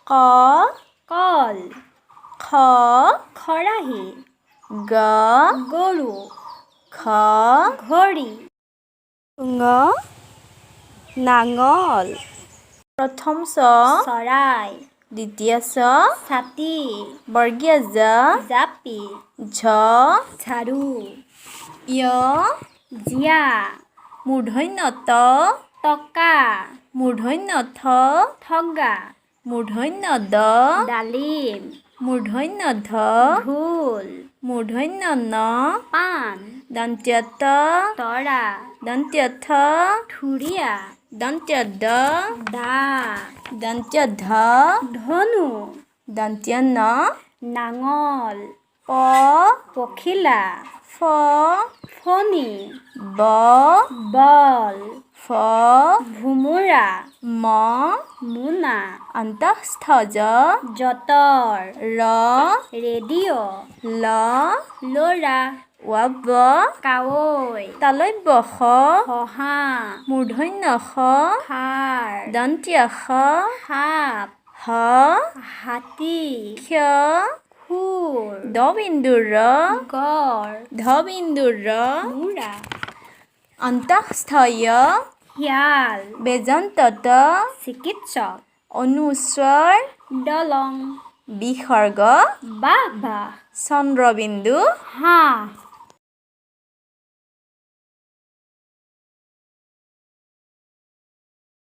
ক কল খ খৰাহি গ গৰু ঘ ঘড়ী ঙ নাঙল প্ৰথম চ চৰাই দ্বিতীয় চ ছাতি বৰ্গীয় জ জাপি ঝ ঝাৰু য় জীয়া মূৰ্ধন্য ত টকা মূৰ্ধন্য থ ঠগা মূৰ্ধন্য দ ডালিম মূৰ্ধন্য ধ ঢোল মূৰ্ধন্য ন পাণ দন্ত্য ত তৰা দন্ত্য থ থুৰীয়া দন্ত্য দ দা দন্ত্য ধ ধনু দন্ত্য ন নাঙল প পখিলা ফ ফণি ব বল ফ ভোমোৰা ম মোনা অন্তঃস্থ জ যঁতৰ ৰ ৰেডিঅ' ল ল'ৰা ৱ কাৱৈ তালব্য শ শহা মূৰ্ধন্য খ খাৰ দন্ত্য খ সাপ হ হাতী ক্ষ খুৰ দ বিন্দু ৰ গড় ধ বিন্দু ৰ মূৰা অন্তঃস্থ য় শিয়াল বেজন্ত ত চিকিৎসক অনুস্বৰ দলং বিসৰ্গ বাহ চন্দ্ৰবিন্দু হাঁহ